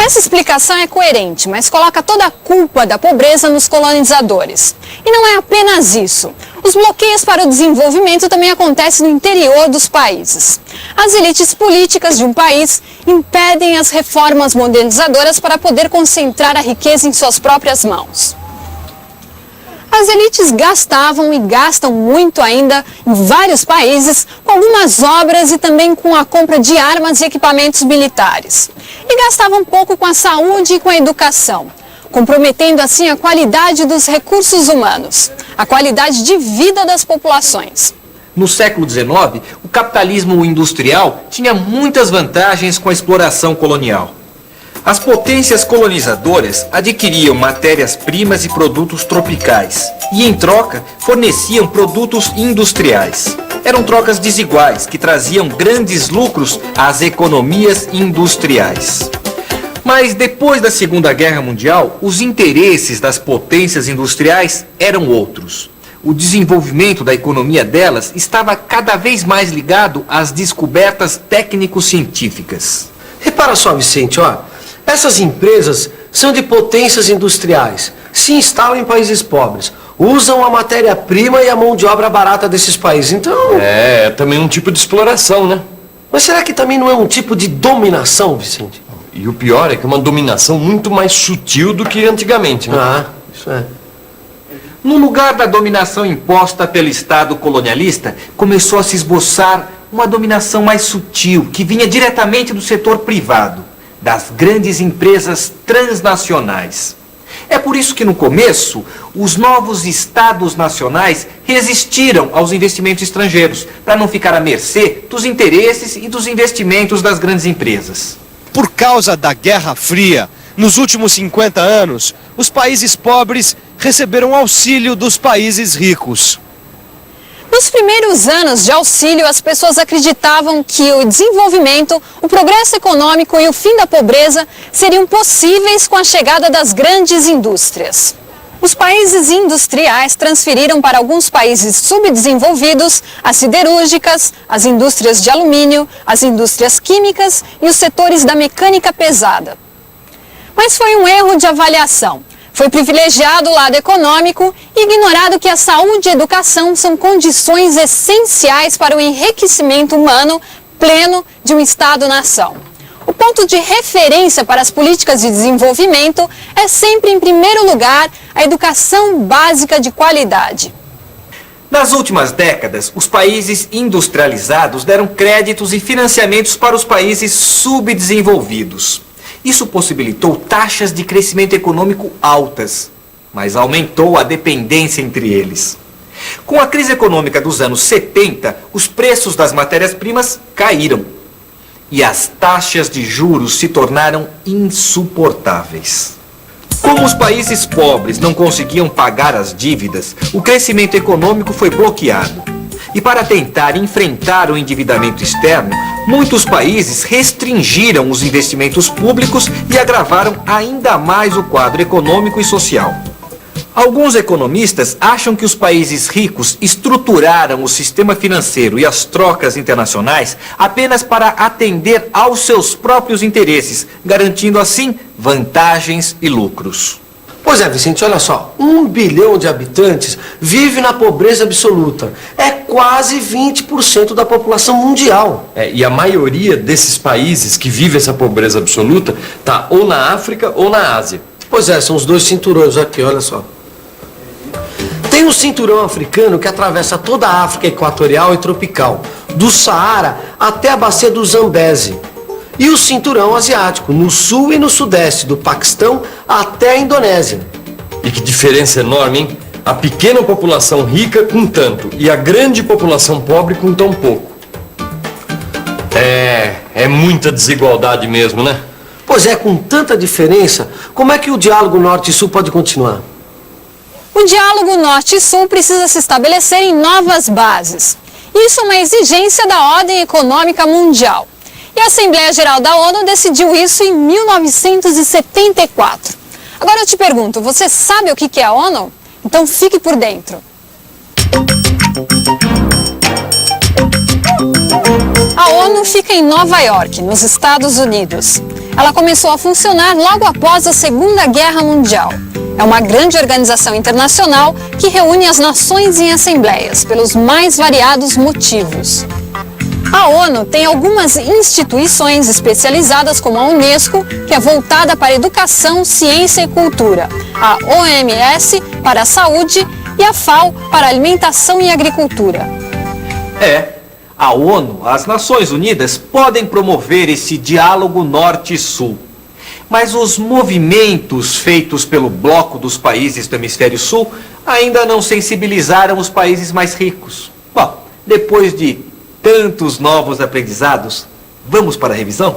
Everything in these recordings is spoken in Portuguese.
Essa explicação é coerente, mas coloca toda a culpa da pobreza nos colonizadores. E não é apenas isso. Os bloqueios para o desenvolvimento também acontecem no interior dos países. As elites políticas de um país impedem as reformas modernizadoras para poder concentrar a riqueza em suas próprias mãos. As elites gastavam e gastam muito ainda em vários países com algumas obras e também com a compra de armas e equipamentos militares. E gastavam pouco com a saúde e com a educação, comprometendo assim a qualidade dos recursos humanos, a qualidade de vida das populações. No século XIX, o capitalismo industrial tinha muitas vantagens com a exploração colonial. As potências colonizadoras adquiriam matérias-primas e produtos tropicais e, em troca, forneciam produtos industriais. Eram trocas desiguais que traziam grandes lucros às economias industriais. Mas depois da Segunda Guerra Mundial, os interesses das potências industriais eram outros. O desenvolvimento da economia delas estava cada vez mais ligado às descobertas técnico-científicas. Repara só, Vicente, ó. Essas empresas são de potências industriais, se instalam em países pobres, usam a matéria-prima e a mão de obra barata desses países, então... É também um tipo de exploração, né? Mas será que também não é um tipo de dominação, Vicente? E o pior é que é uma dominação muito mais sutil do que antigamente, né? Ah, isso é. No lugar da dominação imposta pelo Estado colonialista, começou a se esboçar uma dominação mais sutil, que vinha diretamente do setor privado, das grandes empresas transnacionais. É por isso que no começo, os novos estados nacionais resistiram aos investimentos estrangeiros, para não ficar à mercê dos interesses e dos investimentos das grandes empresas. Por causa da Guerra Fria, nos últimos 50 anos, os países pobres receberam auxílio dos países ricos. Nos primeiros anos de auxílio, as pessoas acreditavam que o desenvolvimento, o progresso econômico e o fim da pobreza seriam possíveis com a chegada das grandes indústrias. Os países industriais transferiram para alguns países subdesenvolvidos as siderúrgicas, as indústrias de alumínio, as indústrias químicas e os setores da mecânica pesada. Mas foi um erro de avaliação. Foi privilegiado o lado econômico e ignorado que a saúde e a educação são condições essenciais para o enriquecimento humano pleno de um Estado-nação. O ponto de referência para as políticas de desenvolvimento é sempre, em primeiro lugar, a educação básica de qualidade. Nas últimas décadas, os países industrializados deram créditos e financiamentos para os países subdesenvolvidos. Isso possibilitou taxas de crescimento econômico altas, mas aumentou a dependência entre eles. Com a crise econômica dos anos 70, os preços das matérias-primas caíram e as taxas de juros se tornaram insuportáveis. Como os países pobres não conseguiam pagar as dívidas, o crescimento econômico foi bloqueado. E para tentar enfrentar o endividamento externo, muitos países restringiram os investimentos públicos e agravaram ainda mais o quadro econômico e social. Alguns economistas acham que os países ricos estruturaram o sistema financeiro e as trocas internacionais apenas para atender aos seus próprios interesses, garantindo assim vantagens e lucros. Pois é, Vicente, olha só, 1 bilhão de habitantes vive na pobreza absoluta. É quase 20% da população mundial. E a maioria desses países que vive essa pobreza absoluta está ou na África ou na Ásia. Pois é, são os dois cinturões aqui, olha só. Tem um cinturão africano que atravessa toda a África equatorial e tropical, do Saara até a bacia do Zambeze. E o cinturão asiático, no sul e no sudeste, do Paquistão até a Indonésia. E que diferença enorme, hein? A pequena população rica com tanto e a grande população pobre com tão pouco. É muita desigualdade mesmo, né? Pois é, com tanta diferença, como é que o diálogo norte e sul pode continuar? O diálogo norte e sul precisa se estabelecer em novas bases. Isso é uma exigência da ordem econômica mundial. E a Assembleia Geral da ONU decidiu isso em 1974. Agora eu te pergunto, você sabe o que é a ONU? Então fique por dentro. A ONU fica em Nova York, nos Estados Unidos. Ela começou a funcionar logo após a Segunda Guerra Mundial. É uma grande organização internacional que reúne as nações em assembleias pelos mais variados motivos. A ONU tem algumas instituições especializadas, como a Unesco, que é voltada para educação, ciência e cultura, a OMS para a saúde e a FAO para alimentação e agricultura. A ONU, as Nações Unidas, podem promover esse diálogo norte-sul. Mas os movimentos feitos pelo bloco dos países do Hemisfério Sul ainda não sensibilizaram os países mais ricos. Bom, depois de tantos novos aprendizados, vamos para a revisão?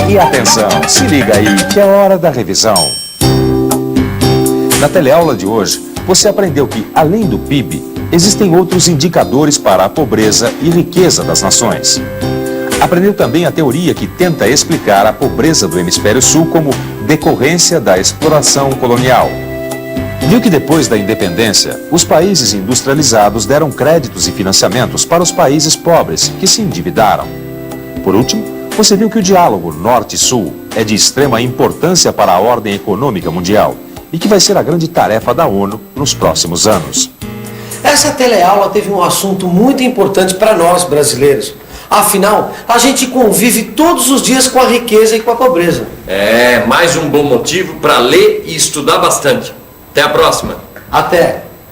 E atenção, se liga aí que é hora da revisão. Na teleaula de hoje, você aprendeu que, além do PIB, existem outros indicadores para a pobreza e riqueza das nações. Aprendeu também a teoria que tenta explicar a pobreza do Hemisfério Sul como decorrência da exploração colonial. Viu que depois da independência, os países industrializados deram créditos e financiamentos para os países pobres, que se endividaram. Por último, você viu que o diálogo Norte-Sul é de extrema importância para a ordem econômica mundial e que vai ser a grande tarefa da ONU nos próximos anos. Essa teleaula teve um assunto muito importante para nós brasileiros. Afinal, a gente convive todos os dias com a riqueza e com a pobreza. Mais um bom motivo para ler e estudar bastante. Até a próxima. Até!